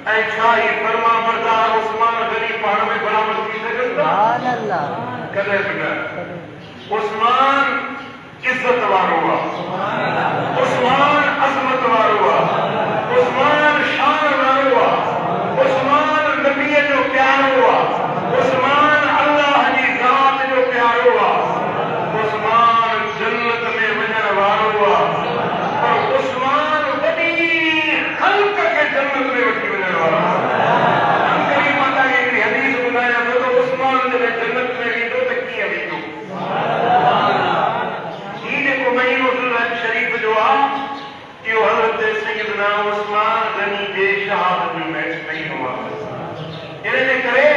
ऐसा ही फरमा बरदार उस्मान गनी पहाड़ में बराबर की सकता कदे बिना उस्मान इज्जत वारो हुआ, उस्मान अजमत वारो हुआ, उस्मान शान वारो हुआ, उस्मान नबी जो प्यार हुआ, उस्मान अल्लाह की जात जो प्यार हुआ, उस्मान जन्नत में वजन वारो हुआ और उस्मान बड़ी खल्क के जन्नत में वठी वजन वारो अंकरी माता की हदीस बुधाया तो उस्मान जब जन्नत में वींदो त कीअं वींदो शरीफ जो आहे इहो हज़रत सैयदना उस्मान गनी जे शहादत में नहीं हुआ। इनजे करे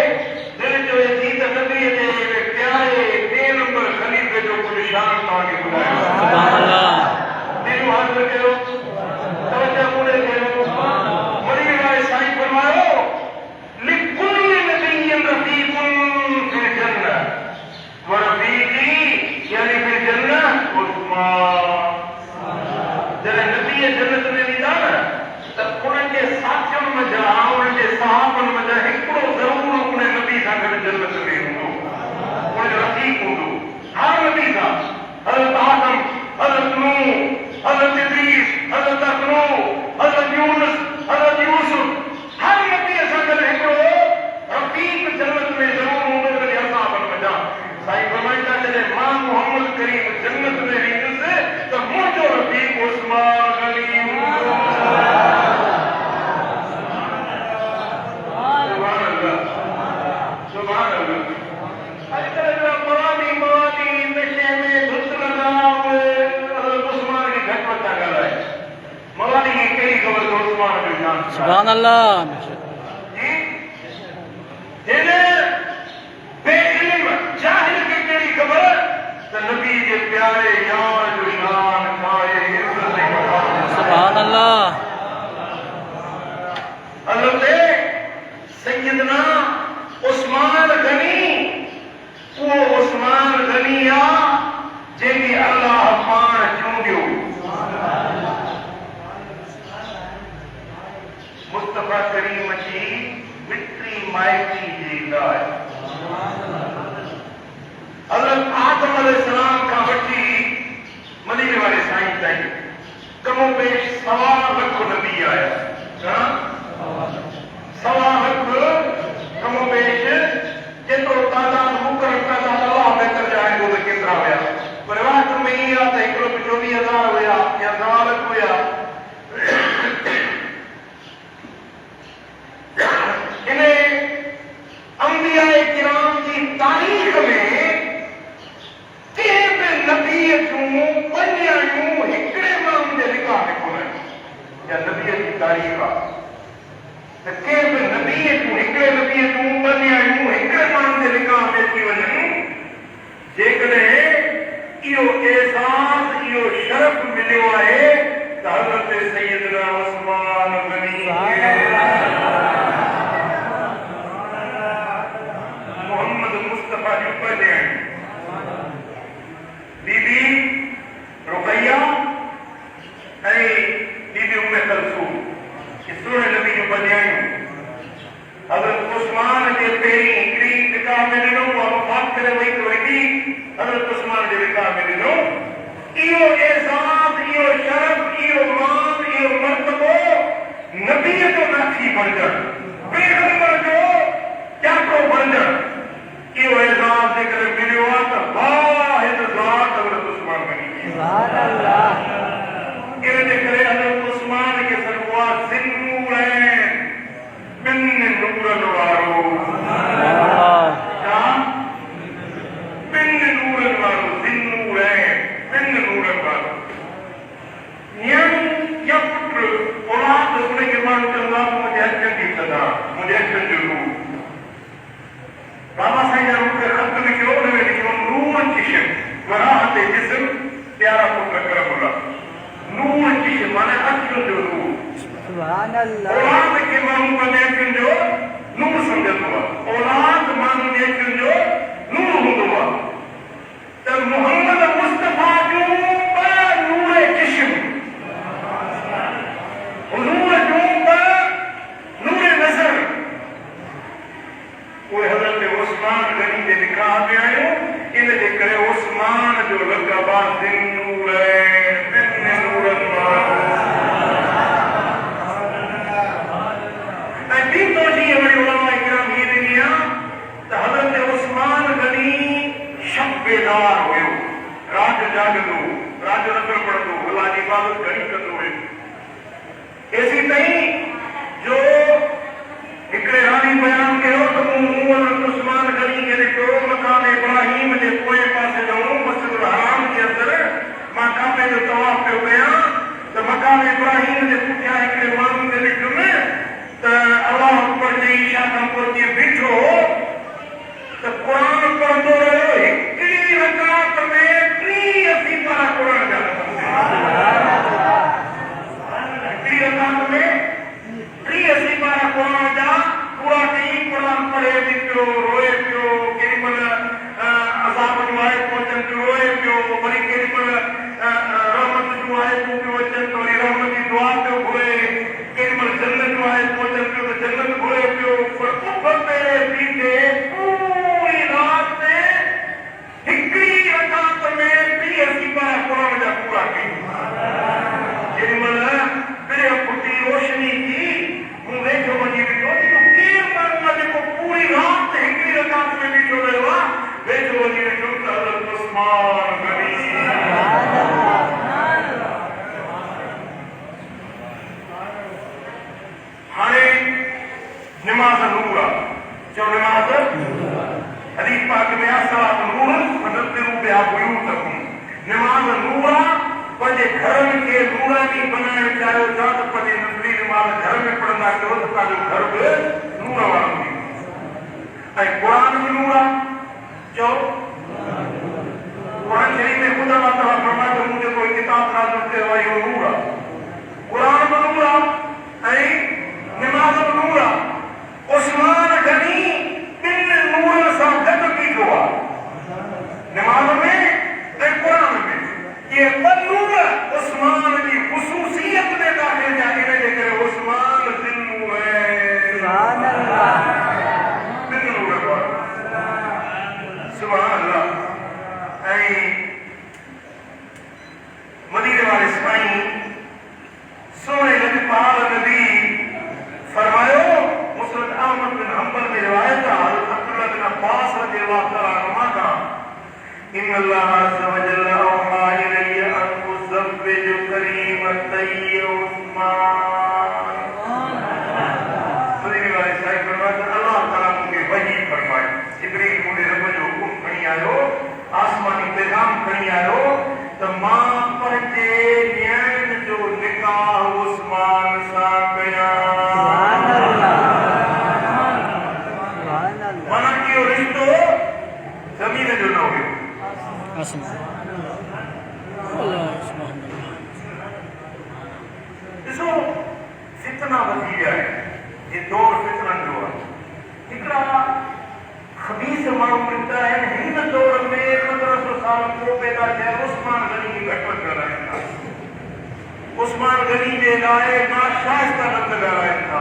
दिल जो यतीत नबी जे प्यारे टे नंबर खलीफे जो कुछ शान तव्हांखे ॿुधायो। सुभान अल्लाह। दिलि हाज़िर कयो, तवज्जो पूरे कयो। वरी वारे साईं फरमायो लिकुल्लि नबिय्यिन रफ़ीक़ुन फ़िल जन्नह व रफ़ीक़ी यानी फ़िल जन्नह उस्मान। जॾहिं नबी जन्नत में वेंदा न त उन्हनि जे साथियुनि मंझि उन्हनि जे सहाबनि मंझि हिकिड़ो ज़रूरु उन नबी सां गॾु जन्नत में हूंदो, उनजो रफ़ीक़ हूंदो। हर नबी सां हज़रत आदम, हज़रत नूह, हज़रत इदरीस, हज़रत नूह, हज़रत यूनुस, हज़रत यूसुफ हर नबी सां गॾु हिकिड़ो रफ़ीक़ जन्नत में ज़रूरु हूंदो उनजे असहाबनि मंझि। साईं फरमाईंदा जॾहिं मां मोहम्मद करीम जन्नत में वेंदुसि त मुंहिंजो रफ़ीक़ उस्मान गनी हूंदो। सुभान अल्लाह, सुभान अल्लाह। अॼुकल्ह मवादी नशे में धुत लॻा हज़रत उस्मान जी घटि वधि था ॻाल्हाए। मवादी खे कहिड़ी ख़बर त उस्मान जो जान। सुभान अल्लाह। नबी के प्यारे यार जो शान खाए इज्जत सुभान अल्लाह। हज़रत सैयदना उस्मान गनी वो उस्मान गनी आ जंहिंखे अल्लाह पाण चूंडियो। मुस्तफा करीम जी मिट्री माइटी जी लाइ हज़रत आदम अलैहिस्सलाम खां वठी मदीने वारे साईं ताईं कमो पेश 1.25 लख नबी आया। घणा? 1.25 लख कमो पेश। जेतिरो तादाद मुक़रर तादाद अल्लाह बहितर ॼाणे थो त केतिरा हुया, पर रिवायत में इहा आहे त हिकिड़ो 24,000 हुया या 1.25 लख हुया। इन अंबियाए किराम जी तारीख़ में नबी जूं पञायूं हिकिड़े माण्हू जे लिखा में कोन्हनि या नबीअ जी तारीख़ आहे त कंहिं बि नबीअ जूं हिकिड़े नबीअ जूं पञायूं हिकिड़े माण्हू जे लिखा में अची वञनि। जेकॾहिं इहो एहसास इहो शरफ़ मिलियो आहे त हज़रत सैयदना उस्मान गनी मोहम्मद मुस्तफा जूं पञायूं बीबी रुकैया ऐं बीबी उम्मे कुलसूम सुहिणे नबी जूं पञायूं हज़रत उस्मान जे पहिरीं हिकिड़ी निकाह में ॾिनो, वफ़ात करे वई त वरी हज़रत उस्मान जे निकाह में ॾिनो। इहो एहसास, इहो शरफ़, इहो मान, इहो मर्तबो नबीअ जो नाथी बणजणु, पैगंबर जो ॼातो बणजणु, इहो एहसास जेकॾहिं मिलियो आहे त वाहिद ज़ात हज़रत उस्मान गनी। सुभान अल्लाह। इनजे करे हज़रत उस्मान खे सॾिबो आहे ज़िन्नूरैन, ॿिनि नूरनि वारो। छा? ॿिनि नूरनि वारो, ज़िन्नूरैन, ॿिनि नूरनि वारो। न्याणी या पुट औलाद उनखे माण्हू चवंदा मुंहिंजे अखियुनि जी सदा, मुंहिंजे अखियुनि जो नूर। बाबा साईं ने मूंखे ख़त लिखियो, हुन में लिखियो नूर चिशम वराहत जिस्म प्यारा पुट करबला। नूर चिशम माने अखियुनि जो नूर। सुभान अल्लाह। औलाद खे माण्हू पंहिंजे अखियुनि जो नूर सम्झंदो आहे, औलाद माण्हू जे अखियुनि जो नूर हूंदो आहे। त मोहम्मद मुस्तफा जूं ॿ नूर चिशम, हुज़ूर जूं ॿ नूर इबादत घणी कंदो हुयो। एसी ताईं जो हिकिड़े राणी बयान कयो त मूं उस्मान गनी खे ॾिठो मकान इब्राहिम जे पोएं पासे ॾांहुं मस्जिदुल हराम जे अंदरि मां काबे जो तवाफ़ पियो कयां त मकान इब्राहिम जे पुठियां हिकिड़े माण्हू खे ॾिठुमि त अलाह अकबर जे ईशा खां पोइ जीअं बीठो त क़ुर पढ़ंदो रहियो। हिकिड़ी रकात में 83 पारा क़ुर जा हिकिड़ी रकात में 83 पारा क़ुर जा पूरा ॾींहुं क़ुर पढ़े बि पियो, रोए पियो, केॾी महिल अज़ाब जूं आयतूं अचनि पियो रोए पियो, वरी केॾी महिल रहमत जूं आयतूं पियो अचनि त वरी रहमत जी दुआ पियो घुरे, केॾी महिल जन्नत जूं आयतूं अचनि पियो त जन्नत घुरे पियो। पर उभ ते बीठे पूरी राति में हिकिड़ी रकात में 83 पारा क़ुर जा पूरा कई। जेॾी महिल पिरे फुटी रोशनी थी मूं वेठो वञी ॾिठो त केरु माण्हू आहे जेको पूरी राति हिकिड़ी रकात में बीठो रहियो आहे। वेठो वञी ॾिठो त हज़रत उस्मान गनी। हाणे निमाज़ नूर आहे, चओ निमाज़ हदीस पाक में आहे सलात नूर फदतिरू बिहा बुयूतकुम। निमाज़ नूर आहे, पंहिंजे घरनि खे नूरानी बनाइण चाहियो था त पंहिंजी नज़री निमाज़ घर में पढ़ंदा कयो त तव्हांजो घर बि नूर वारो थींदो। ऐं क़ुर बि नूर आहे, चओ क़ुर शरीफ़ में ख़ुदा अल्लाह ताला फरमाए थो मूं जेको किताब नाज़िल कयो आहे इहो नूर आहे। क़ुर बि नूर आहे ऐं निमाज़ बि नूर आहे। उस्मान गनी ॿिनि नूरनि सां गॾु बीठो आहे, निमाज़ में ऐं क़ुर में। ये ॿ नूर उस्मान जी ख़ुसूसियत में दाख़िल थिया, इन जे करे उस्मान दिल नूर है। सुभान अल्लाह। दिल नूर है। सुभान अल्लाह। ऐं मदीने वाले साईं सोने लजपाल नबी फरमायो, मुस्नद अहमद बिन हंबल में रिवायत है हज़रत अब्दुल्लाह बिन अब्बास रज़ियल्लाहु तआला अन्हुमा का, इन्न अल्लाह अज़्ज़ व जल्ल औहा इलैया अन उज़व्विजु करीमतैय उस्मान। मदीने वाले साईं फरमाते अल्लाह ताला मूंखे वही फरमाए, जिब्रील मुंहिंजे रब जो हुकुम खणी आयो, आसमानी पैगाम खणी आयो त मां पंहिंजे न्याणियुनि जो निकाह उस्मान सां कयां। माना इहो रिश्तो ज़मीन जो न हुयो। ॾिसो फितना वधी विया आहिनि, ये दौर फितरनि जो आहे। हिकिड़ा ख़बीस माण्हू निकिता आहिनि हिन दौर में 1500 साल पोइ पैदा थिया, उस्मान गनी खे घटि वधि ॻाल्हाइनि था। उस्मान गनी जे लाइ नाशाइस्ता लफ़्ज़ ॻाल्हाइनि था।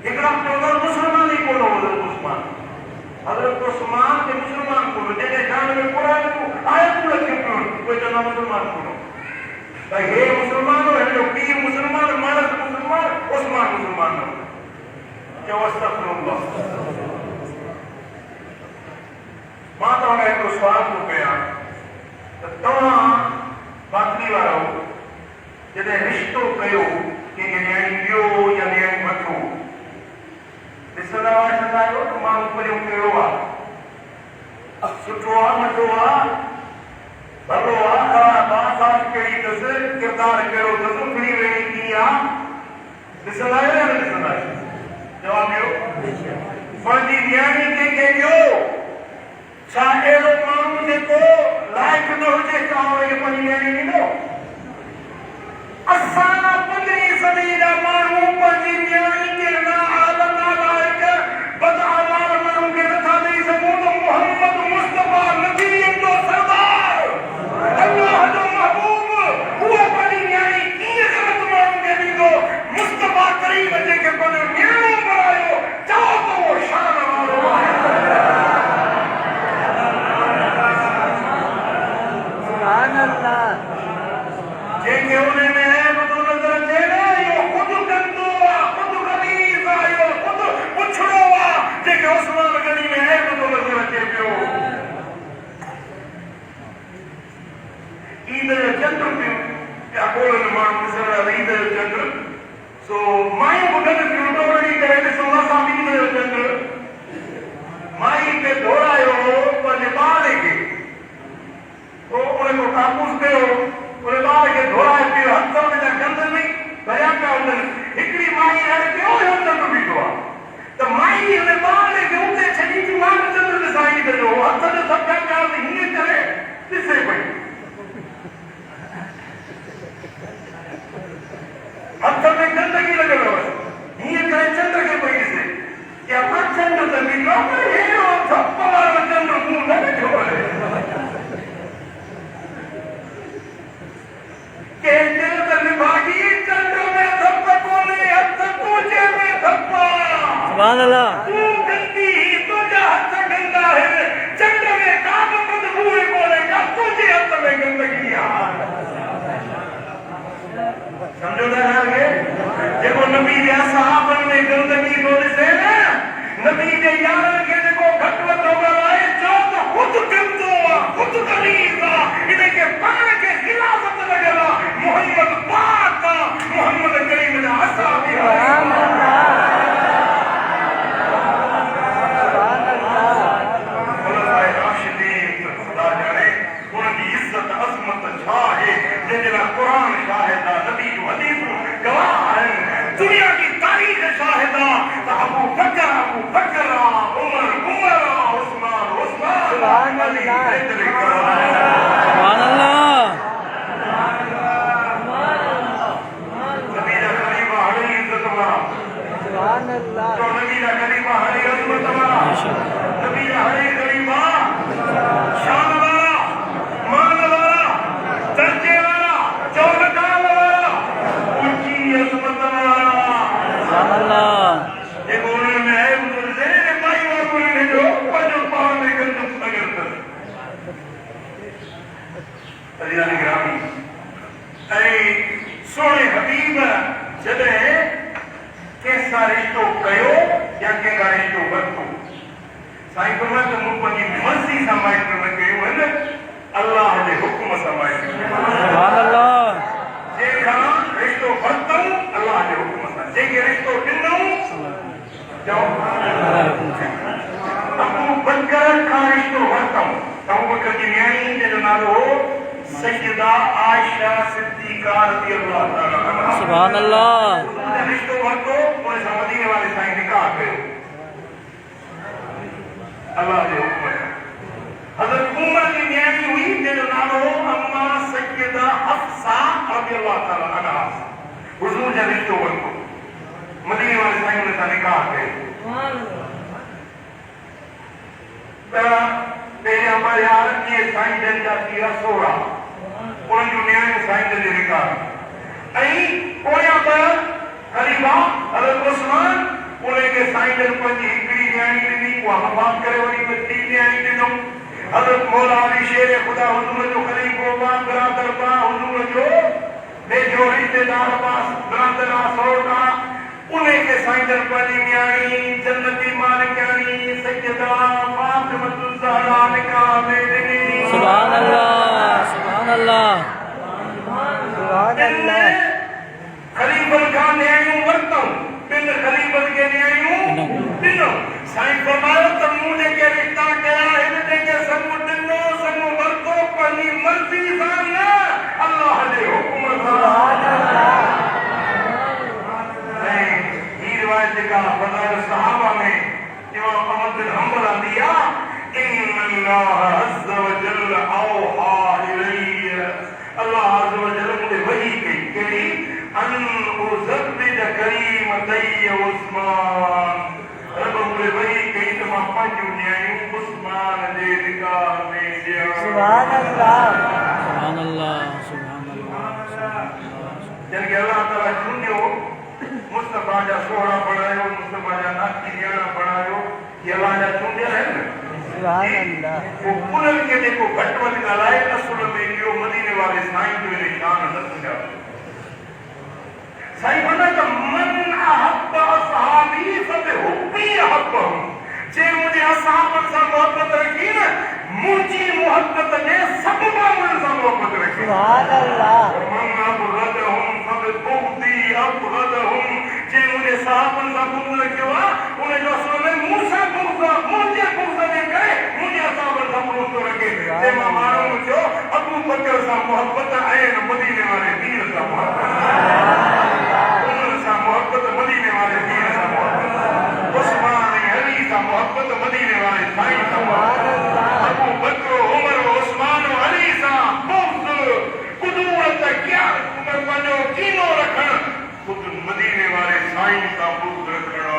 हिकिड़ा चवंदा मुस्लमान ई कोन हो हज़रत उस्मान के मुसलमान कोन, जंहिंजे शान में क़ुर आयतूं रखियूं पियूं उहे चवंदा मुसलमान कोन। त हे मुसलमान हो, हिन जो पीउ मुसलमान, मानस मुसलमान, उस्मान मुसलमान हो। चओ अस्तग़फिरुल्लाह। मां तव्हांखे हिकिड़ो सुवाल थो कयां त तव्हां बातली वारो जॾहिं रिश्तो कयो कंहिंखे न्याणी ॾियो या न्याणी वठो, ॾिसंदा आहियो त माण्हू परियों कहिड़ो आहे, सुठो आहे, नंढो आहे, भलो आहे, ख़राब आहे, साफ़ कहिड़ी अथसि, किरदारु कहिड़ो अथसि, उखड़ी वेड़ी कीअं आहे, ॾिसंदा आहियो या न ॾिसंदा आहियो? जवाबु ॾियो। पंहिंजी न्याणी कंहिंखे ॾियो, छा अहिड़ो माण्हू जेको लाइक़ न हुजे त हुनखे पंहिंजी न्याणी ॾींदो? असां 15वीं सदी जा माण्हू पंहिंजी न्याणी खे बदअमाल माण्हू खे नथा ॾेई सघूं त मोहम्मद मुस्तफ़ा नबीअ जो सरदार अल्लाह जो महबूब उहो पंहिंजी न्याणी कीअं ग़लत माण्हू खे ॾींदो? मुस्तफ़ा करीम जंहिंखे पंहिंजो न्याणो बणायो, चओ त उहो शान वारो आहे। सुभान अल्लाह। जंहिंखे उन में ऐब थो नज़र अचे न, इहो ख़ुदि कंदो आहे, ख़ुदि ग़लीज़ आहे, इहो ख़ुदि पुछड़ो आहे, जंहिंखे उस्मान गनी में ऐब थो नज़र अचे पियो। ईद जो चंड पियो क्या बोलन माण्हू ॾिसण ईद जो चंड सो मायूं ॿुधनि थियूं डोड़ी करे ॾिसूं असां बि ईद जो चंड माई खे घोरायो पंहिंजे ॿार खे पोइ उन को काबूस कयो उन ॿार खे घोराए पियो हथ में गंद में भरिया पिया हूंदनि हिकिड़ी माई हाणे ॿियो चंड बीठो आहे त माई हुन ॿार खे उते छॾी थी मां चंड ॾिसां ईद जो हथ जो सभु ॻाल्हि हीअं करे ॾिसे पई हथ में गंदगी लॻल हुअसि हीअं करे चंड खे पई ॾिसे या मां चंड त बीठो पर हेॾो थप वारो चंड मूं न ॾिठो आहे कंहिं दिल त निभागी चंड में थप कोन्हे हथ तुंहिंजे में थप सुभान अल्लाह तूं गंदी तुंहिंजा हथ गंदा आहिनि चंड में का बि बदबू कोन्हे का तुंहिंजे हथ में गंदगी आहे समझो था ॻाल्हि खे जेको नबी जे असहाबनि में गंदगी थो ॾिसे न नबी जे यारनि खे जेको घटि वधि ॻाल्हाए चओ त ख़ुदि गंदो आहे ख़ुदि ग़लीज़ आहे इनखे पाण खे खिलाफ़त लॻल आहे मोहम्मद पाक आहे मोहम्मद करीम जा असहाब दुनिया की तारीख शाहिद अबू बकर उमर उस्मान सुभान अल्लाह नबी का खलीफा हरी इज्जत वाला सुभान अल्लाह तो नबी का खलीफा हरी अजमत वाला नबी का हरी खलीफा शान वाला मान वाला दर्जे वाला चौबताल वाला ऊंची अजमत वाला देखो उन्होंने है मुझे भाई और बोलने जो पंजो पावन में गंद अगर तर अजीजा ने ग्रामी ऐ सोने हबीब जदे कैसा रिश्तो कयो या केगा रिश्तो वरतो साईं फरमाए तो मूं पंहिंजी मर्ज़ी सां माइट न कयो आहिनि अल्लाह जे हुक्म सां माइट सुभान अल्लाह जेका रिश्तो वरतऊं अल्लाह जे हुक्म सां जेके रिश्तो ॾिनऊं अबू बकर खां रिश्तो वरतऊं अबू बकर जी नियाणी जंहिंजो नालो हो सैयदा आयशा सिद्दीका रज़ियल्लाहु ताला अन्हा सुभान अल्लाह रिश्तो वरतो उन सां मदीने वाले साईं निकाह कयो अल्लाह जे हुक्म सां हज़रत उमर जी नियाणी हुई जंहिंजो नालो हो अम्मा सैयदा हफ्सा रज़ियल्लाहु ताला अन्हा हुजूर जा रिश्तो वरतो मदीने वाले साईं उन सां निकाह कयो पहिरियां यार के साईं जन जा थी 16 उन जो नियाणी साईं जन जे निकाह ऐं पोयां खलीफा हज़रत उस्मान उनखे साईं जन पंहिंजी हिकिड़ी नियाणी ॾिनी उहा वफ़ात करे वरी ॿी नियाणी ॾिनऊं हज़रत मौला अली शेर ख़ुदा हुजूर जो खलीफ़ो बिरादर हुजूर जो वेझो रिश्तेदार बिरादर सौट उनखे साईं जन पंहिंजी नियाणी जन्नती मालिकाणी सैयदा फातिमतुज़ ज़हरा निकाह में ॾिनी सुभान अल्लाह सुभान अल्लाह सुभान अल्लाह खलीफन खां नियाणियूं वरतऊं ॿिनि खलीफन खे नियाणियूं ॾिनो साईं फरमायो त मूं जेके रिश्ता कया आहिनि जेके संग ॾिनो संग वरतो पंहिंजी मर्ज़ी सां न अल्लाह जे हुक्म सां ऐं ही रिवायत जेका फज़ाइल सहाबा में इमाम अहमद बिन हंबल आंदी आहे इन्न अल्लाह अज़्ज़ व जल औहा इलैय अल्लाह अज़्ज़ व जल मुझे वही कई कहिड़ी अन उज़व्विज करीमतय उस्मान रब मुझे वही कई त मां पंहिंजूं नियाणियूं उस्मान जे निकाह में ॾियां सुभान अल्लाह सुभान अल्लाह सुभान अल्लाह जन के अल्लाह ताला चूंडियो मुस्तफा जा सोहरा बणायो मुस्तफा जा नाती न्याणा बणायो ये अल्लाह जा चूंडियल आहिनि सुभान अल्लाह वो उन्हनि खे जेको घटि वधि ॻाल्हाए असुल में इहो मदीने वाले साईं जो निशान न सुञातो साईं फरमाए त मन अहब असहाबी फबिहुब्बी अहब्बहुम जे मुंहिंजे असहाबनि सां मोहबत रखी न मुंहिंजी मोहबत ने सभु माण्हुनि सां मोहबत रखी सुभान अल्लाह मन अहब बुग़्दी अबग़दहुम जे मुंहिंजे साहबनि सां बुग़्द रखियो आहे उन जो असुल में मूंसां बुग़्द आहे मुंहिंजे बुग़्द जे करे मुंहिंजे साहबनि सां बुग़्द थो रखे ते मां माण्हू थियो अबू बकर सां मोहबत ऐं मदीने वारे दीन सां मोहबत उन्हनि सां मोहबत मदीने वारे दीन सां मोहबत उस्मान ऐं अली सां मोहबत मदीने वारे साईं सां मोहबत अबू बकर उमर उस्मान अली सां बुग़्द कुदूरत क्या पंहिंजो कीनो रखणु ख़ुदि मदीने वारे साईं सां बुग़्द रखणु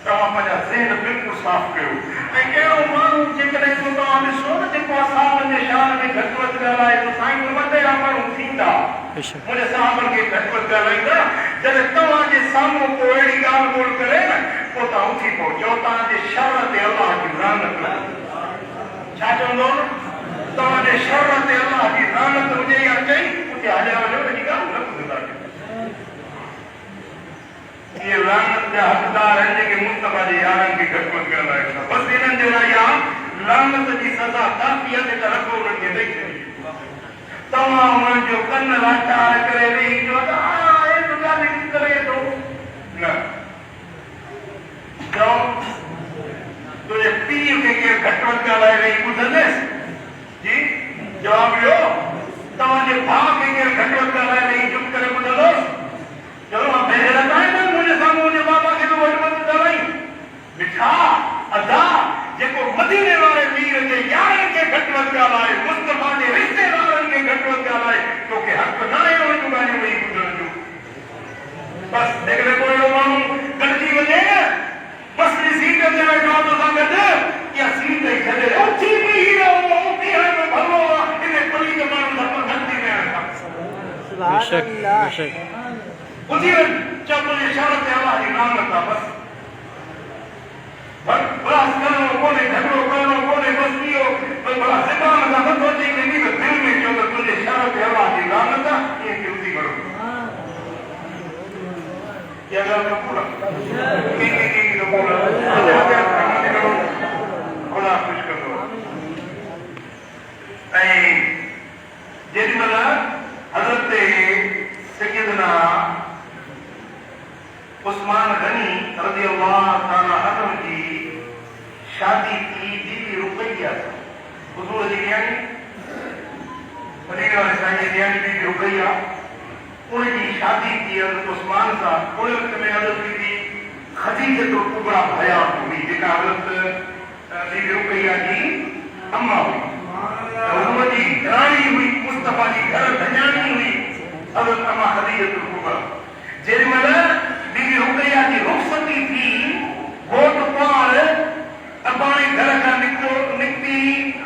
तव्हां पंहिंजा ज़हन बिल्कुलु साफ़ कयो ऐं अहिड़ो माण्हू जेकॾहिं को तव्हां ॾिसो न जेको असाबनि जे शान में घटि वधि ॻाल्हाए त साईं वॾेरा माण्हू थींदा मुंहिंजे साहबनि खे घटि वधि ॻाल्हाईंदा जॾहिं तव्हांजे साम्हूं को अहिड़ी ॻाल्हि ॿोल करे न पोइ तव्हां उथी पओ चओ तव्हांजे शर ते अलाह जी लानत छा चवंदो तव्हांजे शर ते अलाह जी लानत हुजे या चई उते हलिया वञो हिन ॻाल्हि न ॿुधंदा ये लानत जा हक़दार आहिनि जेके मुस्तफ़ा जे यारनि खे घटि वधि ॻाल्हाइनि था बसि इन्हनि जे लाइ लानत जी सज़ा काफ़ी आहे त रखो उन्हनि खे ॾेई छॾी तव्हां उन्हनि जो कन लाचार करे वेही चओ त ॻाल्हि करे थो न चओ तुंहिंजे पीउ खे केरु घटि वधि ॻाल्हाए वेही ॿुधंदसि जी जवाबु ॾियो तव्हांजे भाउ खे केरु घटि वधि ॻाल्हाए वेही चुप करे ॿुधंदोसि चलो मां बेहरा कान मुंहिंजे साम्हूं मुंहिंजे बाबा खे बि वॾो वॾो ॻाल्हाई मिठा अदा जेको मदीने वारे वीर जे यारनि खे घटि वधि ॻाल्हाए मुस्तफ़ा जे रिश्तेदारनि खे घटि वधि ॻाल्हाए तोखे हक़ न आहे उन जूं ॻाल्हियूं वेही ॿुधण जूं बसि जेकॾहिं कोई अहिड़ो माण्हू गॾिजी वञे बसि सीट ते वेठो आहे तोसां गॾु या सीट ई छॾे उथी बीही रहो बीहण में भलो आहे इन पलीत माण्हू सां पखंदी वेहण खां बेशक बेशक उसी जब मुझे शरत है अल्लाह की लानत है बस बस करो कोने झगड़ो करो कोने बस्तियो बड़ा ज़बान का मत सोचे कि नहीं दिल में जो तो तुझे शरत है अल्लाह की लानत है ये गिनती करो क्या गल पूरा की तो पूरा खुदा खुश करो ऐ जेमला हज़रत सैयदना उस्मान गनी रज़ी अल्लाह ताला अन्हु जी शादी थी बीबी रुक़ैया सां हुज़ूर जी न्याणी मदीने वारे साईं जी न्याणी बीबी रुक़ैया उनजी शादी थी हज़रत उस्मान सां उन वक़्त में हज़रत बीबी खदीजतुल कुबरा हयात हुई जेका हज़रत बीबी रुक़ैया जी अम्मा हुई हुज़ूर जी राणी हुई मुस्तफ़ा जी घर धन्याणी हुई हज़रत अम्मा खदीजतुल कुबरा जेमल बीबी रुक़ैया जी रुख़सती थी घोट पार अबाणे घर खां निकिती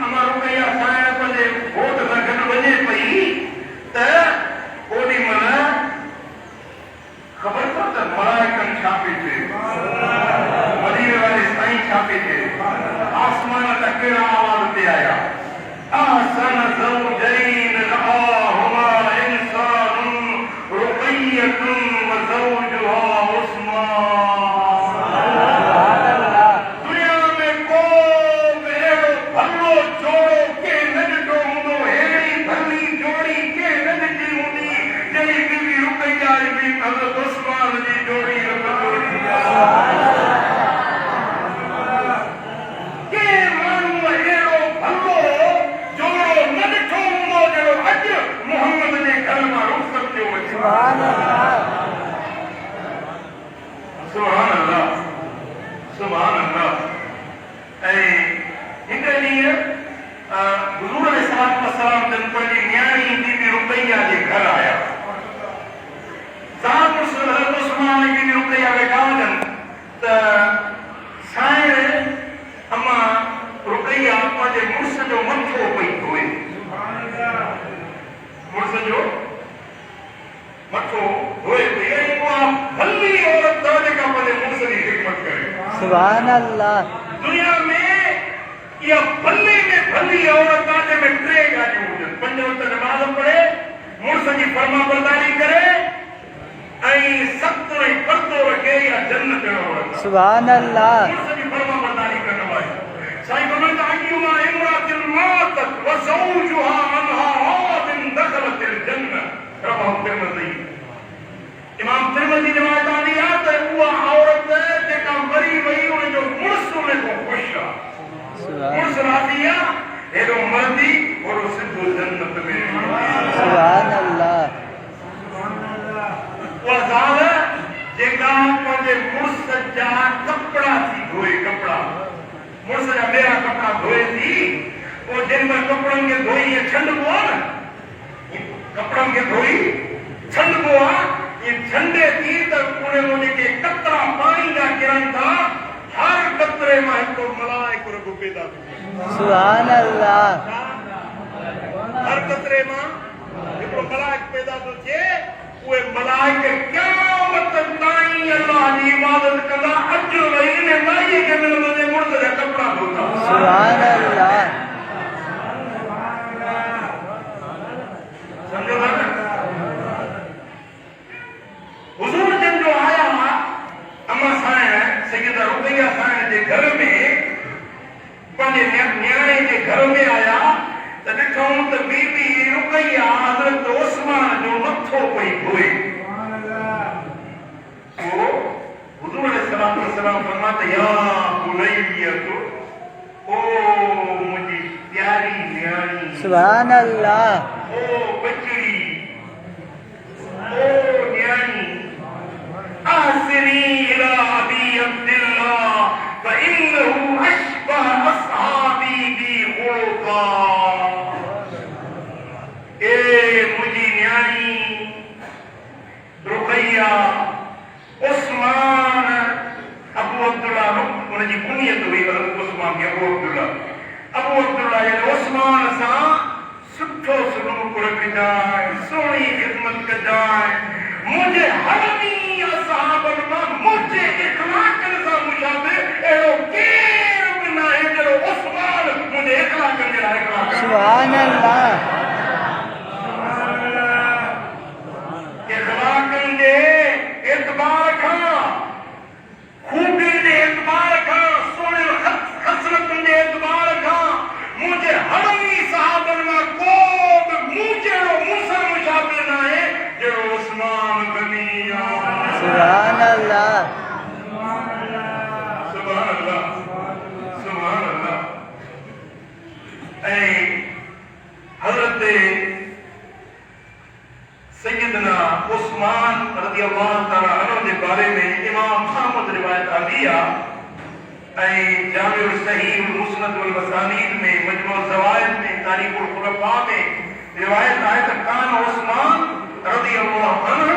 अम्मा रुक़ैया साहिब जे घोट सां गॾु वञे पई त ओॾी महिल ख़बर अथव त मलाइकनि छा पई थिए मदीने वारे साईं छा पई थिए आसमान जा कहिड़ा आवाज़ ते आया आसन ज़ौजैन रआहुमा इंसानुन रुक़ैयतुन व ज़ौजुहा उस्मान दुनिया में को अहिड़ो भलो जोड़ो के न ॾिठो हूंदो अहिड़ी भली जोड़ी के न ॾिठी हूंदी जहिड़ी बीबी रुक़ैया बि हज़रत उस्मान जी जोड़ी के माण्हू अहिड़ो भलो जोड़ो न ॾिठो हूंदो जहिड़ो अॼु मोहम्मद जे घर मां रुख़सत थियो अचे सुभान अल्लाह सुभान अल्लाह ऐं हिक ॾींहुं हुज़ूर अलैहिस्सलाम जन पंहिंजी न्याणी बीबी रुक़ैया जे घर आया साहब उस्मान जी बीबी रुक़ैया वेठा हुजनि त साईं अम्मा रुक़ैया पंहिंजे मुड़ुस जो मथो पई धोए मुड़ुस जो मथो धोए पई ऐं उहा भली औरत जेका पंहिंजे मुड़ुस जी ख़िदमत करे सुभान अल्लाह दुनिया में इहा भली में भली औरत आहे जंहिंमें टे ॻाल्हियूं हुजनि 5 वक़्त नमाज़ पढ़े मुड़ुस जी फर्मा बरदारी करे ऐं सख़्त ऐं पर्दो रखे या जन्नत जो औरत सुभान अल्लाह मुड़ुस जी फर्मा बरदारी करण वारी साईं फरमाईंदा अय्युमा इम्रातिन मातत व ज़ौजुहा अन्हा रादिन तिरमिज़ी इमाम तिरमिज़ी रिवायत आंदी आहे त उहा औरत जेका मरी वई उन जो मुड़स उन खां ख़ुशि आहे मुड़स राज़ी आहे हेॾो मरदी ओड़ो सिधो जन्नत में सुभान अल्लाह उहा ज़ाल जेका पंहिंजे मुड़स जा कपिड़ा थी धोए कपिड़ा मुड़स जा ॿेरा कपिड़ा धोए थी पोइ जेॾी महिल कपिड़नि खे धोई ईअं छंडबो आहे न कपिड़नि खे धोई छंडबो आहे ईअं छंडे थी त उन में जेके कतरा पाणी जा किरनि था हर कतरे मां हिकिड़ो मलाइको रुॻो पैदा थींदो सुभान अल्लाह हर कतरे मां हिकिड़ो मलाइको पैदा थो थिए उहे मलाइके क़यामत ताईं अल्लाह जी इबादत कंदा अॼु वई इन माईअ खे मिलंदो जे मुड़स जा कपिड़ा धोता सुभान अल्लाह समझो था न हुजूर जन जो आया अम्मा साईं सैयदा रुक़ैया साईं जे घर में पंहिंजे न्याणे जे घर में आया त ॾिठऊं त बीबी रुक़ैया हज़रत उस्मान जो मथो पई धोए पोइ हुजूर अलैहिस्सलातु वस्सलाम फरमाता या बुनैयतु ओ मुंहिंजी प्यारी न्याणी सुभान अल्लाह ओ बचड़ी ओ न्याणी आसिनी इला अबी अब्दुल्लाह फइन्नहु अशबह अस्हाबी बी खुलका ए मुझी न्याणी रुक़ैया उस्मान अबू अब्दुल्ला उनजी कुनियत हुई उस्मान के अबू अब्दुल्ला यानी उस्मान सां सुठो सलूक रखजांइ सोणी ख़िदमत कजांइ मुंहिंजे हरमी असहाबनि मां मुंहिंजे इख़लाक़नि सां मुशाबे अहिड़ो केरु बि न आहे जहिड़ो उस्मान मुंहिंजे इख़लाक़नि जे लाइ इख़लाक़ सुभान अल्लाह इख़लाक़नि जे एतबार खां खूबियुनि जे एतबार खां सोणे ख़सलतुनि जे एतबार खां मुंहिंजे हरमी सहाबनि मां को बि मूं जहिड़ो मूंसां मुशाबे न आहे जहिड़ो उस्मान गनी आहे सुभान अल्लाह सुभान अल्लाह सुभान अल्लाह ऐं हज़रत सैयदना उस्मान रज़ियल्लाहु तआला अन्हु जे बारे में इमाम अहमद रिवायत आंदी आहे ऐं जामिउल सहीह मुस्नद वल मसानीद में मजमू ज़वाइद में तारीख़ुल खुलफा में रिवायत आहे त कान उस्मान रज़ियल्लाहु अन्हु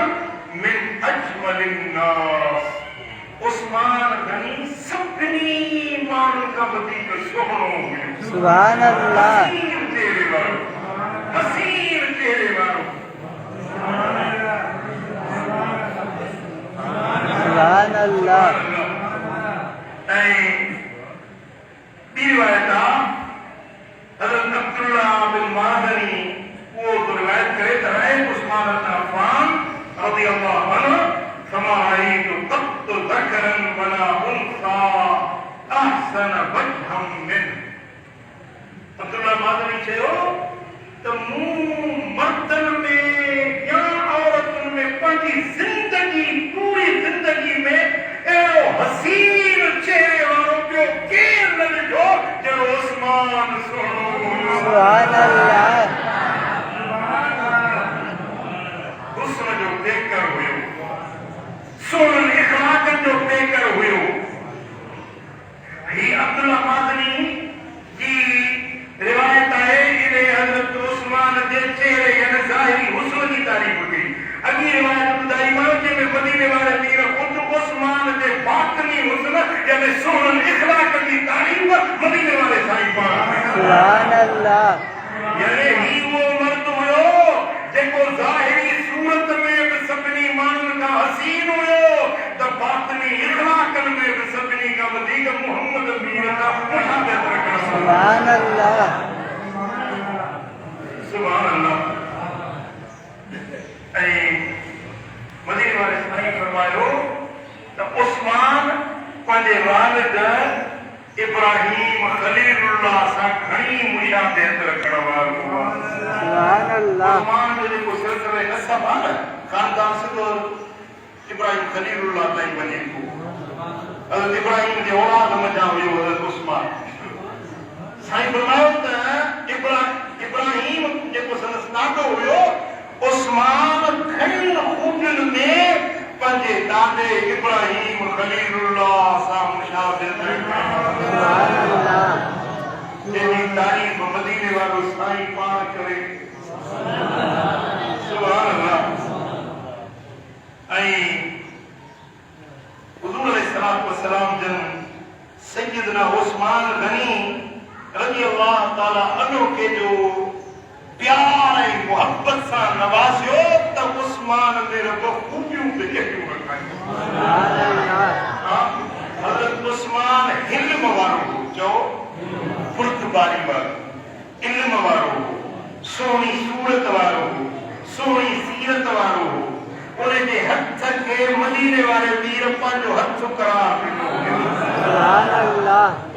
मिन अजमलिन नास उस्मान गनी सभिनी माण्हुनि खां वधीक सुहिणो हुयो सुभान अल्लाह हसीन चेहरे वारो सुभान अल्लाह ऐं ॿी रिवायत आहे हज़रत अब्दुल्ला बिन माज़नी उहो तो रिवायत करे त रहे उस्मान इब्न अफ़्फ़ान रज़ियल्लाहु अन्हु फमा रअयतु क़त्तु ज़करन वला उन्सा अहसन वजहन मिन अब्दुल्ला माज़नी चयो त मूं मर्दनि में या औरतुनि में पंहिंजी ज़िंदगी पूरी ज़िंदगी में अहिड़ो हसीन चेहरे वारो ॿियो केरु न ॾिठो जहिड़ो उस्मान सुहिणो सुभान अल्लाह हुस्न जो पेकर हुयो सुहिणनि इख़लाक़नि जो पेकर हुयो ही अब्दुल्ला माज़नी जी रिवायत आहे इन हज़रत उस्मान जे चेहरे यानी ज़ाहिरी हुस्न जी तारीफ़ कई अॻी रिवायत ॿुधाई मां जंहिंमें मदीने वारे पीर ख़ुद उस्मान जे बातिनी हुस्न यानी सुहिणनि इख़लाक़ जी तारीफ़ मदीने वारे साईं पाण सुभान अल्लाह यानी ही वो मर्द हुयो जेको ज़ाहिरी सूरत में बि सभिनी माण्हुनि खां हसीन हुयो त बातिनी इख़लाक़नि में बि सभिनी खां वधीक मुहम्मद पीर खां मुशाबिहत रखणु सुभान अल्लाह सुभान अल्लाह ऐं मदीने वारे साईं फरमायो त उस्मान पंहिंजे वालिद इब्राहिम खलीलुल्लाह सां घणी मुशाबहत रखण वारो हुआ। सुभान अल्लाह। उस्मान जो जेको सिलसिलो नसब आहे न ख़ानदान सिधो इब्राहिम खलीलुल्लाह ताईं वञे थो। हज़रत इब्राहिम जे औलाद मञा हुयो हज़रत उस्मान। साईं फरमायो त इब्राहिम जेको संदसि नालो हुयो उस्मान घणनि खूबियुनि में पंहिंजे दादे इब्राहिम खलीलुल्लाह सां मुशाबहत जंहिंजी तारीफ़ मदीने वारो साईं पाण करे। सुभान अल्लाह। ऐं हुज़ूर अलैहिस्सलातु वस्सलाम जन सय्यदना उस्मान गनी रज़ी अल्लाह ताला अन्हु के जो प्यार ऐं मोहब्बत सां नवाज़ियो त उस्मान में रब खूबियूं बि कहिड़ियूं रखायूं। हज़रत उस्मान हिल्म वारो हो, चओ बुर्दबारी वारो, इल्म वारो हो, सोहणी सूरत वारो हो, सोहणी सीरत वारो हो। उनजे हथ खे मदीने वारे वीर पंहिंजो हथ करार ॾिनो हुयो।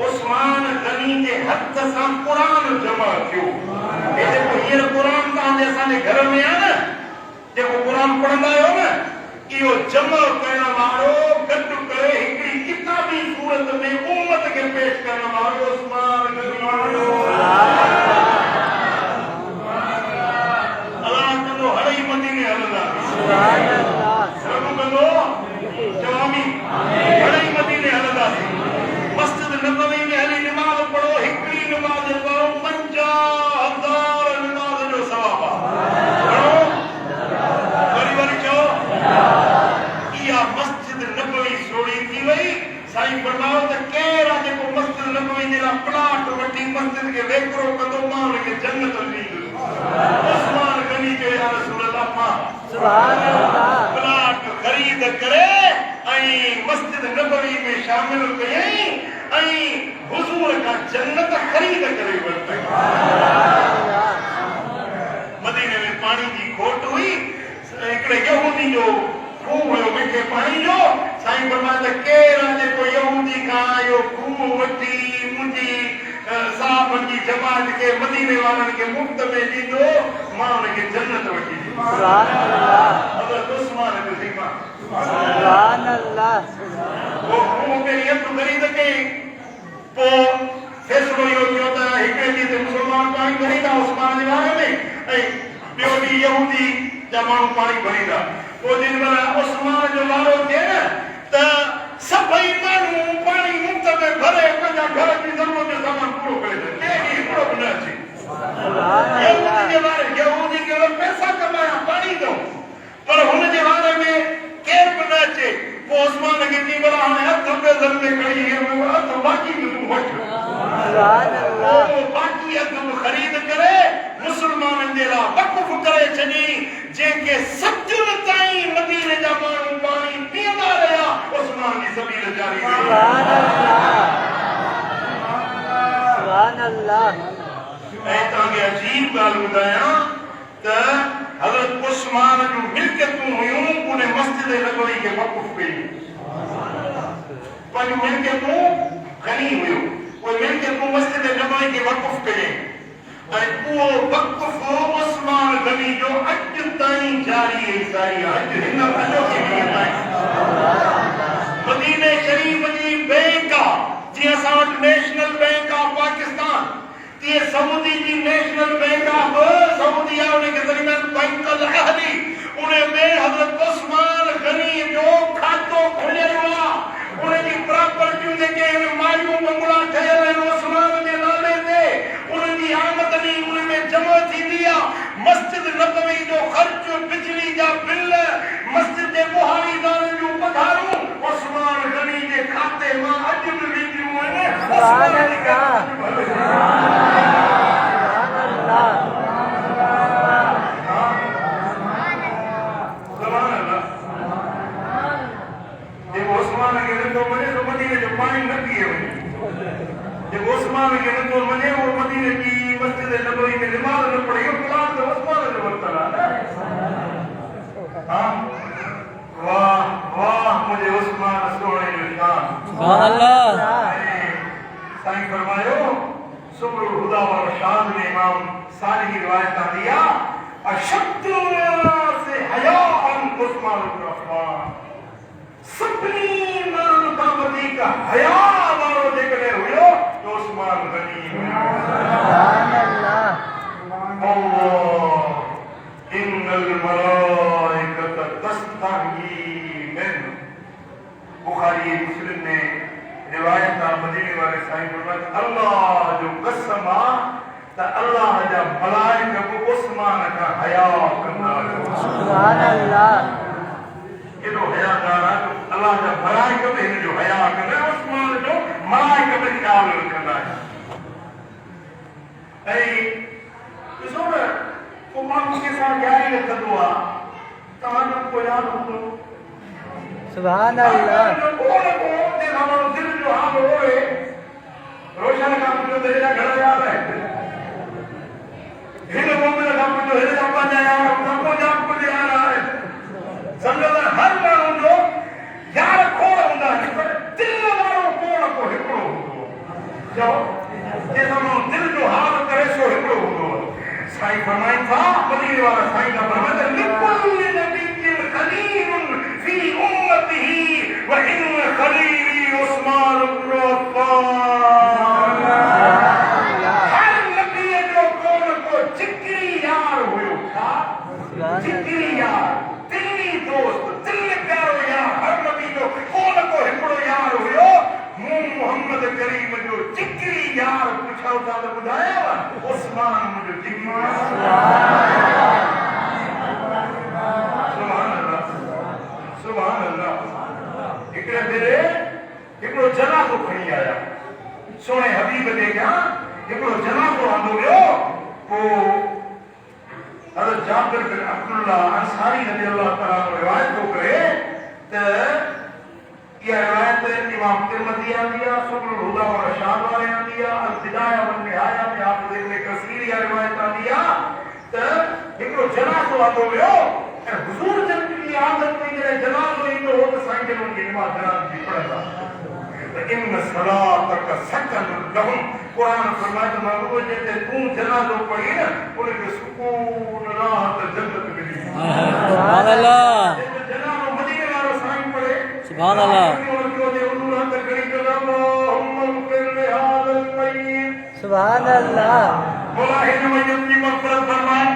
उस्मान गनी जे हथ सां क़ुरान जमा थियो। हे जेको हींअर क़ुरान तव्हांजे असांजे घर में आहे न, जेको क़ुरान पढ़ंदा आहियो न, इहो जमा करण वारो गॾु करे हिकिड़ी किताबी सूरत में उम्मत खे पेश करण वारो उस्मान गनी हुयो। अलाह कंदो हर ई मदीने हलंदा। रब कंदो चओ आमीन। हर ई मदीने हलंदासीं। मस्जिद नबवी में हली नमाज़ पढ़ो, हिकिड़ी नमाज़ पढ़ो 50,000 नमाज़ जो सवाब आहे। वरी चओ इहा मस्जिद नबवी सोड़ी थी वई। साईं फरमायो त केरु आहे जेको मस्जिद नबवी जे लाइ प्लाट वठी मस्जिद खे वेकरो कंदो, मां हुनखे जन्नत ॾींदुसि। उस्मान गनी जो या रसूल अल्लाह मां सुभान अल्लाह प्लाट ख़रीद करे ऐं मस्जिद नबवी में शामिल कयई ऐं हुजूर खां जन्नत ख़रीद करे वरितई। मदीने में पाणी जी खोट हुई। हिकिड़े यहूदी जो खूह हुयो मिठे पाणी जो। साईं फरमायो त केरु आहे जेको यहूदी खां इहो खूह वठी मुंहिंजी साहबनि जी जमात खे मदीने वारनि खे मुफ़्त में ॾींदो, मां हुनखे जन्नत वठी ॾींदुसि। हज़रत उस्मान जो ज़िम्मा। सुभान अल्लाह। वो खूह पहिरीं हथ ख़रीद कई। पोइ फ़ैसिलो इहो थियो त हिकिड़े ॾींहं ते मुस्लमान पाणी भरींदा उस्मान जे वारे में ऐं ॿियो ॾींहुं यहूदी जा माण्हू पाणी भरींदा। पोइ जेॾी महिल उस्मान जो वारो थिए न त सभई माण्हू पाणी मुफ़्त में भरे पंहिंजा घर जी ज़रूरत जो सामान पूरो करे छॾे। कंहिंखे हिकिड़ो बि न अचे। यहूदी जे वारे यहूदी केवल पैसा कमाया पाणी दो, पर हुन जे वारे में केर बि न अचे। पोइ उस्मान खे ॾी भला हाणे हथ पेसनि में खणी हथ बाक़ी बि तूं वठि। बाक़ी हथ बि ख़रीद करे मुस्लमाननि जे लाइ वक़्फ़ करे छॾी। जंहिंखे सदियुनि ताईं मदीने जा माण्हू पाणी पीअंदा रहिया, उस्मान जी सबील जारी रही। ऐं तव्हांखे अजीब ॻाल्हि ॿुधायां त हज़रत उस्मान जूं मिल्कियतूं हुयूं उन मस्जिद नबवी खे वक़्फ़ कयूं। पंहिंजूं मिल्कियतूं खणी हुयूं, उहे मिल्कियतूं मस्जिद नबवी खे वक़्फ़ कयईं ऐं उहो वक़्फ़ उस्मान गनी जो अॼु ताईं जारी आहे। अॼु हिन अॼोके ॾींहं ताईं मदीने शरीफ़ जी बैंक आहे। जीअं असां वटि नेशनल बैंक ऑफ पाकिस्तान, तीअं सऊदी जी नेशनल बैंक ऑफ सऊदी आहे, उनखे चवंदा बैंक अल अहली। उन में हज़रत उस्मान गनी जो खातो खुलियल आहे। उनजी प्रॉपर्टियूं जेके मायूं बंगला ठहियल आहिनि उस्मान जे नाले ते, उनजी आमदनी उन में जमा थींदी आहे। मस्जिद नबवी जो ख़र्च, बिजली जा बिल, मस्जिद जे बुहारीदारनि जूं पघारूं उस्मान गनी जे खाते मां अॼु बि वेंदियूं आहिनि। उस्मान खे नथो वञे त मदीने जो पाणी न पीए वञे। जेको उस्मान खे नथो वञे उहो मदीने जी मस्जिद नबवी में नमाज़ न पढ़े। इहो प्लान त उस्मान जो वरितल आहे न। वाह वाह मुंहिंजे उस्मान सोणे जो शान। सुभान अल्लाह। इमाम सारी रिवायत दिया अशद से हया उस्मान इब्न अफ़्फ़ान सभनी मुताबदी का हया वारो जेकॾहिं हुयो तो उस्मान गनी सुभान अल्लाह अल्लाह इन्नल मलाइकत तस्तही मिन बुखारी मुस्लिम में रिवायत मदीने वाले साईं फरमाते अल्लाह जो कसम त अल्लाह जा मलाइका को उस्मान का हया कंदा सुभान अल्लाह केॾो हयादार आहे अल्लाह जा मलाइका बि हिन जो हया कंदा उस्मान जो मलाइका बि ख़्याल रखंदा ऐं ॾिसो न को माण्हू कंहिंसां ॻाल्हि रखंदो आहे तव्हांजो को यादि हूंदो सुभान अल्लाह दिल जो हाल होए रोशन का मुझे तेरे घर याद है हिन मोमिन का मुझे हिन जा पंहिंजा यार सबको जान को याद है संगत हर माण्हू जो यार खोड़ हूंदा है पर दिल वारो कोण को हिकिड़ो हूंदो चओ जे माण्हू दिल जो हाल करे सो हिकिड़ो हूंदो साईं फरमाइनि था मदीने वारा साईं का फरमाइनि लिकुल नबीय्यिन खलीलुन फी उम्मतिही व इन खलीली उस्मान इब्न अफ़्फ़ान हर नबी जो कोन को जिक्री यार हुयो था जिक्री यार दिली दोस्त दिल प्यारो यार हर नबी जो कोन को हिकिड़ो यार हुयो मूं मोहम्मद करीम जो जिक्री यार पुछो था तो ॿुधायो उस्मान मुंहिंजो जिक्री सुभान अल्लाह सुभान अल्लाह हिकिड़े भेरे हिकिड़ो जनाज़ो खणी आया सोणे हबीब जे अॻियां हिकिड़ो जनाज़ो आंदो वियो पोइ हज़रत जाबिर बिन अब्दुल्लाह अंसारी रज़ियल्लाहु ताला अन्हु रिवायत थो करे त इहा रिवायत इमाम तिरमिज़ी आंदी आहे सुबुल हुदा व रशाद वारे आंदी आहे अल बिदाया व निहाया में हाफ़िज़ इब्न कसीर इहा रिवायत आंदी आहे त हिकिड़ो जनाज़ो आंदो वियो ऐं हुज़ूर जन जी आदत में जॾहिं जनाज़ो ईंदो हो त साईं जन उनजी नमाज़ जनाज़ जी पढ़ंदा इन सलातक सकन लहुम कुरान फरमाए तो महबूब जैसे तू जनाज़ो पढ़ी न उनके सुकून राहत जन्नत मिली सुभान अल्लाह जनाज़ो मदीने वारो साईं पढ़े सुभान अल्लाह सुभान अल्लाह बोला है न मय्यत की मग़फ़िरत फरमाए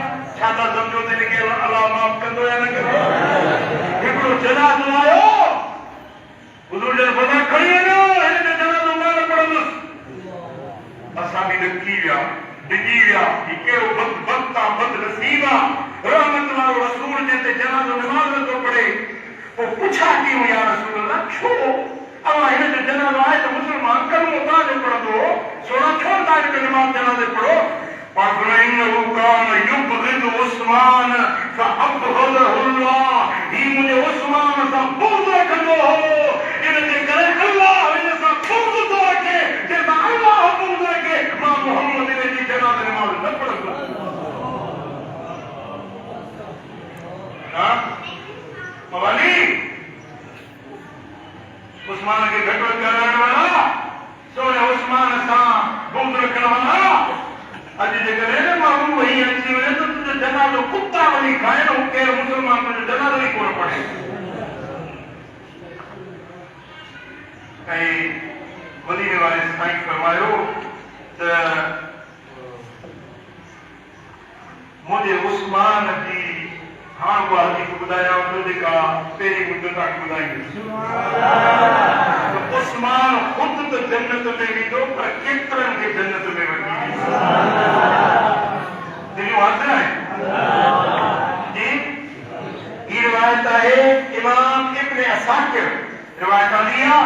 छाता समझो ते के अल्लाह माफ़ कंदो या न कंदो हिकिड़ो जनाज़ो आयो हुज़ूर जन फरमाए खड़ी वञो हिन जो जनाज़ो मां न पढ़ंदुसि असां बि ॾकी विया डिॼी विया ही कहिड़ो बदबख़्त आहे बदनसीब आहे रहमत वारो रसूल जंहिं ते जनाज़ो नमाज़ नथो पढ़े पोइ पुछा कयूं या रसूल अल्लाह छो अवां हिन जो जनाज़ो आहे त मुस्लमान कलमो तव्हांजो पढ़ंदो हो सोना छो तव्हां हिन नमाज़ जनाज़े पढ़ो فإنه كان يبغض عثمان فأبغضه الله ही मुझे उस्मान सां बुग़्ज़ रखंदो हो इन जे करे अल्लाह हिन सां बुग़्ज़ थो रखे जेका अल्लाह बुग़्ज़ रखे मां मोहम्मद जी जनाज़े नमाज़ न पढ़ंदो हां मवाली उस्मान खे घटि वधि कराइण वारा सोने उस्मान सां बुग़्ज़ रखण वारा अॼु जेकॾहिं न माण्हू वही अची वञे त तुंहिंजो जनाज़ो कुता वञी खाए न हू केरु मुस्लमान तुंहिंजो जनाज़ो ई कोन पढ़े ऐं मदीने वारे साईं फरमायो त मुंहिंजे उस्मान जी हाणे उहा हदीस ॿुधायां थो जेका पहिरीं मुंहिंजो तव्हांखे ॿुधाईंदुसि उस्मान ख़ुदि त जन्नत में वेंदो पर केतिरनि खे जन्नत में वठी दिलियूं हाज़िर आहिनि जी ही रिवायत आहे इमाम इब्न असाकिर रिवायत आंदी आहे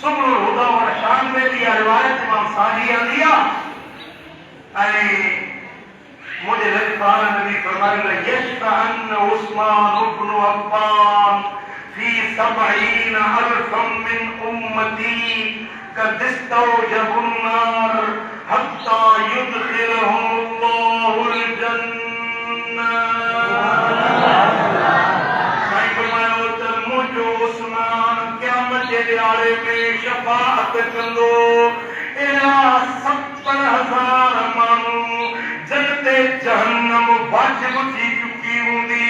सुबुल हुदा व रशाद में बि इहा रिवायत इमाम साजी आंदी आहे ऐं मुझे लज़फ़ान नबी फरमाया यशफ़अन उस्मान इब्न अफ़्फ़ान फी 70 अल्फ़म मिन उम्मती कद इस्तौजबुन नार हत्ता युदखिलहुमुल्लाहुल जन्नह साईं फरमायो त मुझो उस्मान क़यामत जे ॾियारे में शफ़ाअत कंदो 70,000 माण्हू ते जहन्नम वाजिब थी चुकी हूंदी,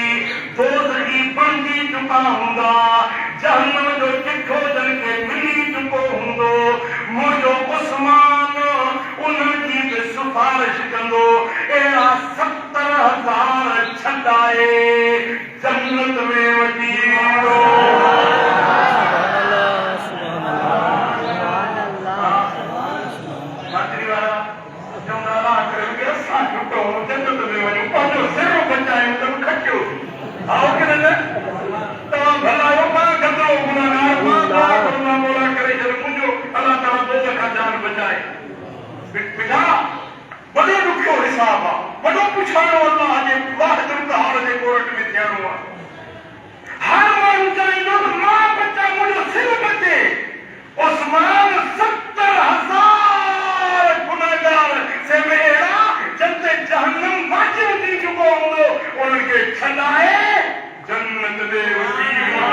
दोज़खी बणजी चुका हूंदा, जहन्नम जो चिठो जन खे मिली चुको हूंदो, मुंहिंजो उस्मान उनजी बि सिफारिश कंदो। अहिड़ा 70,000 छॾाए जन्नत में वठी वेंदो। मातरी वारा चवंदा अलाह करे कि असां छुटो जन्नत में वञूं, पंहिंजो सिरो बचायूं त खटियो आओ कि न। तव्हां भला आहियो, मां गंदो गुनाहगार, मां दुआ कंदो मौला करे छॾ मुंहिंजो अलाह ताला दोज़ख खां जान बचाए। बेटा वॾो ॾुखियो हिसाब आहे, वॾो पुछाणो अलाह जे वाहिदुल क़हार जे कोर्ट में थियणो आहे। हर माण्हू चाहींदो त मां बचा, मुंहिंजो सिर बचे। उस्मान 70,000 गुनाहगार से में अहिड़ा जिन ते जहन्नम वाजिब थी चुको हूंदो, उन्हनि खे छॾाए जन्नत में वठी वेंदो।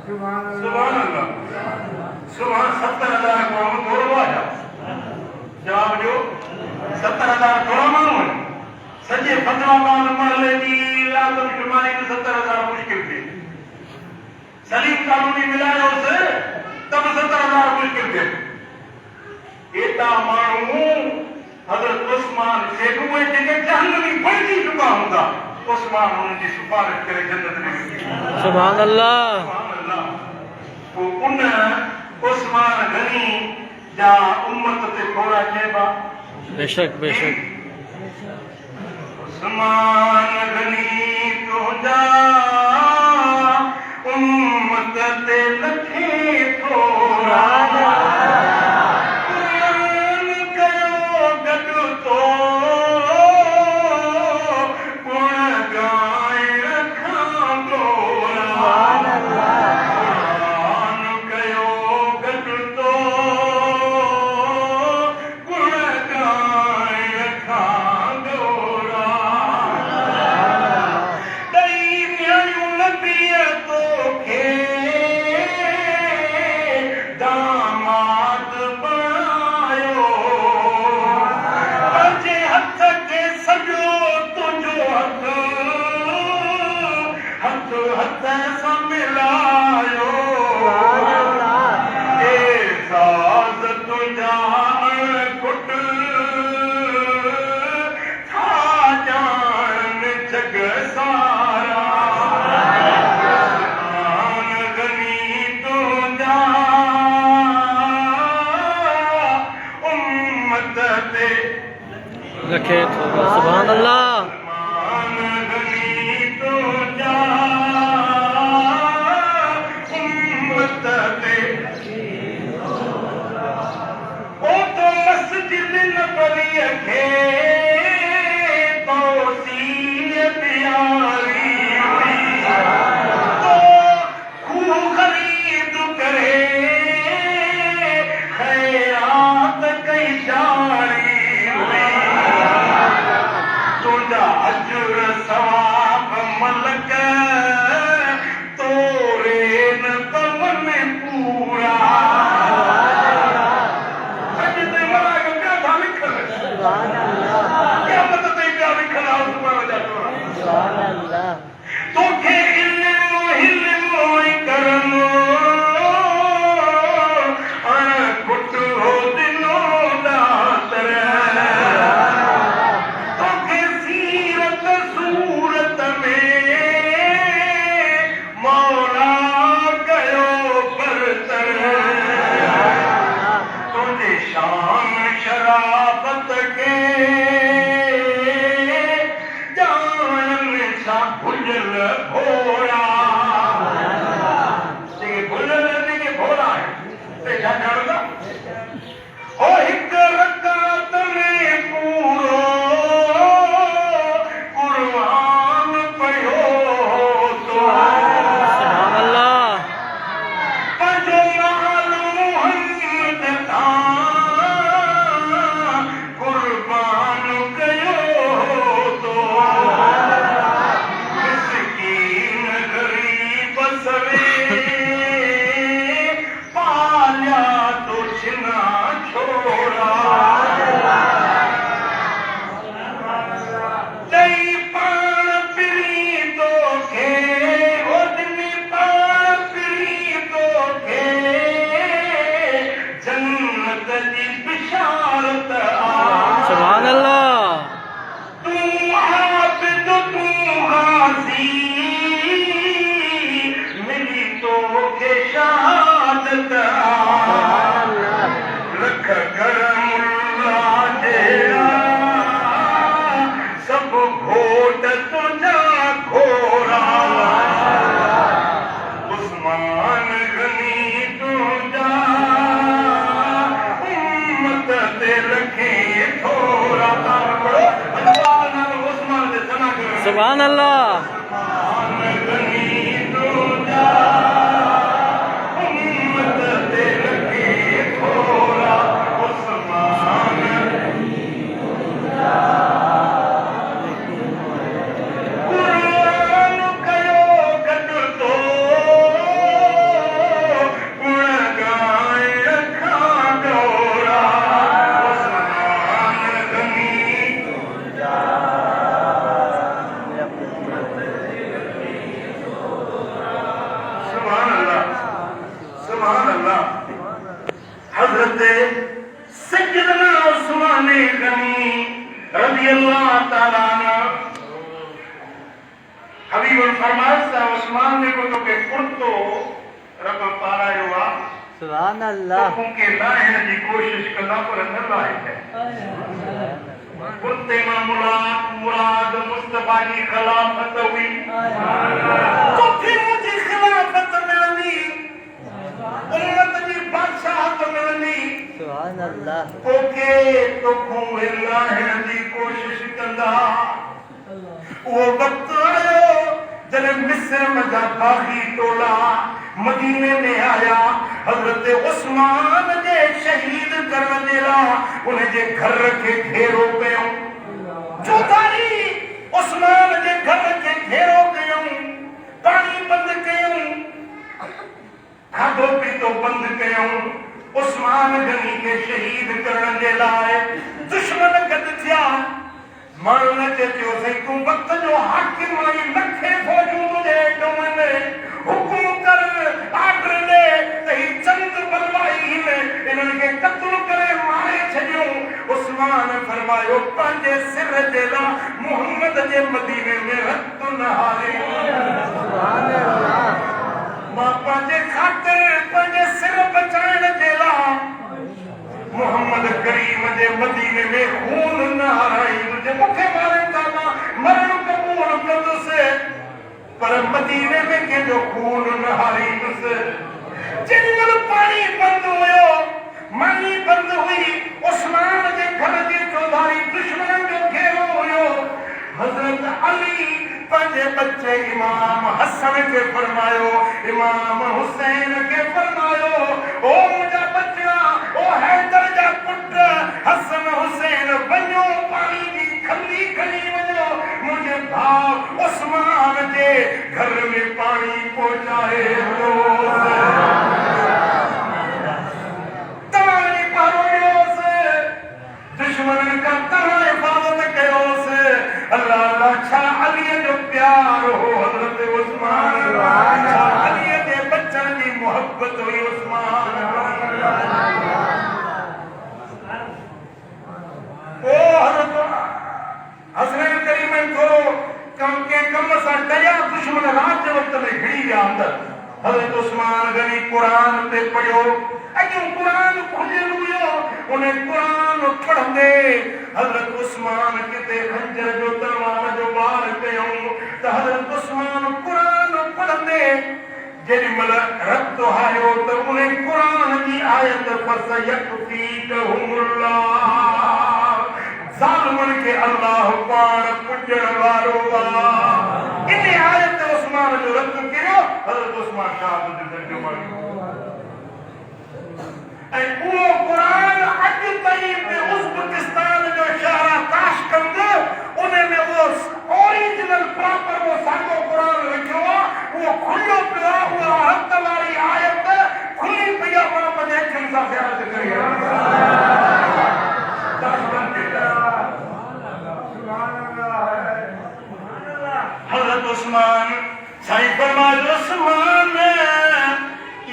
सुभान अल्लाह। सुभान 70,000 माण्हू थोरो आहे जवाब ॾियो। 70,000 थोरा माण्हू आहिनि? सॼे फतवाबाद महले जी आदम शुमारी में 70,000 मुश्किल थिए। सलीम कानूनी मिलायोसि त बि 70,000 मुश्किल थिए। एतिरा माण्हू हज़रत उस्मान से उहे जेके जहन्नमी बणजी चुका हूंदा, उस्मान उन्हनि जी सिफारिश करे जन्नत में वेंदी। सुभान अल्लाह। सुभान अल्लाह। पोइ उन उस्मान गनी जा उम्मत ते थोरा चइबा। बेशक बेशक। उस्मान गनी तुंहिंजा उम्मत ते लखे थोरा, कुरान कयो गॾु तो गुण गाए रखां दोरा। कुरान कयो गॾु तो गुण गाए रखां दोरा। ॾई नियाणियूं नबीअ तोखे दामाद बणायो, पंहिंजे हथ खे सॼो तुंहिंजो हथ हथ सां मिलायो। एज़ाज़ तुंहिंजा अणकुट छा ॼाणनि जग सारा। उस्मान गनी तुंहिंजा उम्मत ते लखे थोरा। सुभान अल्लाह। उस्मान गनी तुंहिंजा उम्मत ते। ओ तो मस्जिद नबवीअ खे तोसीअ प्यारी हुई, तो खूह ख़रीद करे ख़ैरात कई जारी हुई। तुंहिंजा अजुर सवाब मलक तोरे न तमन पूरा। अॼु ते मलाक पिया था लिखनि, क़यामत ते पिया लिखनि आसमान जा टोरा। तोखे इल्मो ई करनो, अणकुट हो दिनो दातर। तोखे सीरत सूरत में मौला कयो बरतर। तुंहिंजे शान शराफत खे ॼाणनि सां भुलियल भोरा। जेके भुलियल जेके भोरा आहिनि ते छा ॼाणंदा? ओ हिकु रकात में पूरो कुरान पढ़ियो तो सुभान अल्लाह। पंहिंजो माल मुहम्मद तां कुर्बान कयो तो। मिस्कीन गरीब सवे पालिया तो छिना बिशारत सुभान अल्लाह तू आबिद तू गाजी मिली तो के शहादत रख करमुल्ला जेड़ा सब घोट तुझा घोरा उस्मान गनी तुझा उम्मत ते रखे थोड़ा पढ़ो अल्लाह नाल उस्मान दे सना करो सुभान अल्लाह उस्मान गनी तुझा उम्मत ते रखे थोड़ा उस्मान कुरान कयो गद तो गुण गाए रखा डोरा उस्मान गनी सुभान अल्लाह सुभान अल्लाह हजरत सैयदना उस्मान गनी रज़ी अल्लाह ताला अन्हु हबीबुल फरमाया उस्मान ने को तो के कुर्तो रब पारा हुआ सुभान तो अल्लाह के लाहिन जी कोशिश कला पर न लाए है कुर्ते में मुराद मुस्तफा की खिलाफत हुई तो फिर मुझे खिलाफत मिलनी उम्मत की बादशाहत मिलनी सुभान अल्लाह ओके तो लाहिन जी कोशिश कंदा वो वक्त आयो जब मिस्र मजा बागी टोला मदीने में आया हजरत उस्मान जे शहीद करने देला उन्हें जे घर के घेरो कयो चौधारी उस्मान जे घर के घेरो कयो पानी बंद कयो खाधो पीतो बंद कयो उस्मान गनी के शहीद करने दे लाए दुश्मन गद थिया मारने ते थियो से तू वक्त जो हाकिम आई लखे फौजू तुझे डोमने हुकुम कर आर्डर दे तही चंद बलवाई में इन्हन के कत्ल करे मारे छजो उस्मान फरमायो पंजे सिर देला मोहम्मद जे मदीने में रत नहारे सुभान अल्लाह मां पंजे खातिर पंजे सिर बचाने देला मोहम्मद करीम जे मदीने में खून न हराई मुझे मुखे मारे काना मरण कबूल कर से पर मदीने में के जो खून न हराई से जिनमल पानी बंद हुयो मानी बंद हुई उस्मान जे घर के चौधारी दुश्मन जो घेरो हुयो हजरत अली पंजे बच्चे इमाम हसन के फरमायो इमाम हुसैन के फरमायो ओ मुझा बच्चा ओ हैदर जा पुत्र हसन हुसैन बनो पानी की खली खली वनो मुझे भाव उस्मान जे घर में पानी पहुंचाए तो तमारी पारोयो से दुश्मन का तरह हिफाजत कयो से अल्लाह अल्लाह छा अली जो प्यार हो हजरत उस्मान छा अली के बच्चन की मोहब्बत हुई उस्मान ओ हजरत हसन करीम को कम के कम सा दया दुश्मन रात वक्त में घिड़ी गया अंदर हजरत उस्मान गनी कुरान पे पढ़ो अजो कुरान खुले हुयो उन्हें कुरान पढ़ंदे हजरत उस्मान किते खंजर जो तलवार जो बार कयो त हजरत उस्मान कुरान पढ़ंदे जेडी मल रत आयो त उन्हें कुरान की आयत फसयकफीकहुमुल्लाह जालिमन के अल्लाह पाण पुजण वारो आ इन आयत उस्मान जो रत कयो हजरत उस्मान शहादत दर्जो मारी ऐं उहो कुरान अॼु ताईं बि उज़्बेकिस्तान जो शहर ताशकंद उन में उहो ओरिजिनल प्रॉपर वो साॻियो कुरान लिखियो आहे उहो खुलियो पियो आहे उहा हथ वारी आयत खुली पई आहे मां पंहिंजे अखियुनि सां ज़ियारत कई आहे हज़रत उस्मान साईं फरमायो उस्मान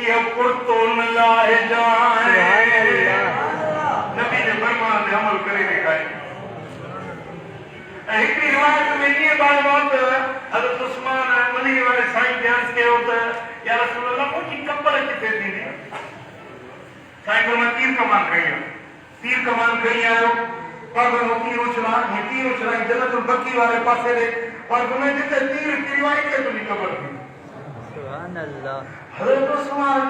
ये कुर्तो न लाए जाए अमल करे दिखाए। एक रिवायत में ये बात हज़रत उस्मान गनी वाले साईं बयान कयो त या रसूल अल्लाह मुझी कब्र किथे थींदी? साईं को तीर कमान कई आयो पर तीर उछला जन्नतुल बकी वाले पासे दे और तुम्हें जिते तीर किरवाई के तुझी कब्र थी। सुभान अल्लाह। हज़रत उस्मान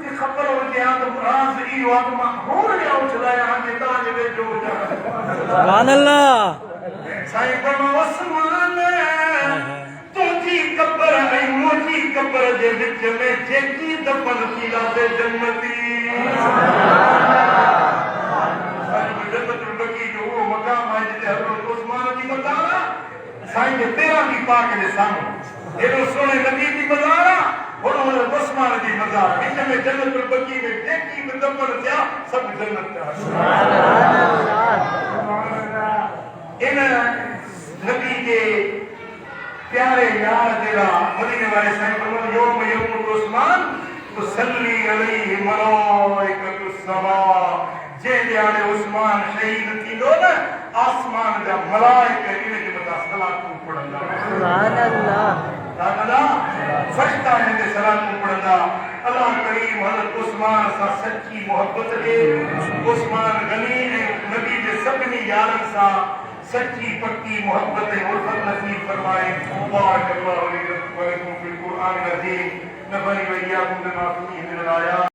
की खबर हो गया तो कुरान से ई वात मा हो गया उछलाया के ताज में जो जा। सुभान अल्लाह। साईं फरमा उस्मान तुझी कब्र ऐ मुझी कब्र जे विच में जेकी दफन थी लादे जन्नती। जन्नतुल बकी जो वो मकाम है जिते हज़रत उस्मान की मकाम साईं के 13 की पाक दे सामने एडो सोने नबी की मज़ार और हज़रत उस्मान की मज़ार विच में जन्नतुल बकी में जेकी भी दफन थिया सब जन्नत था। इन नबी के प्यारे यार तेरा मदीने वाले साईं फरमाते यौम यमूत उस्मान तुसल्ली अलैहि मलाइकतुस समा। जे याने उस्मान शहीद थींदो न आसमान जा मलाइका इन के मथा सलातूं पढ़ंदा। सुभान अल्लाह। ताकदा फरिश्ता इन ते सलातूं पढ़ंदा। अल्लाह करीम हज़रत उस्मान सा सच्ची मोहब्बत दे उस्मान गनी नबी के सभिनी यारन सा सच्ची पक्की मोहब्बत उल्फत नसीब फरमाए। बारक अल्लाह अलैहि व सल्लम फिल कुरान अज़ीम नफ़अनी व इय्याकुम बिमा फीहि मिनल आयात।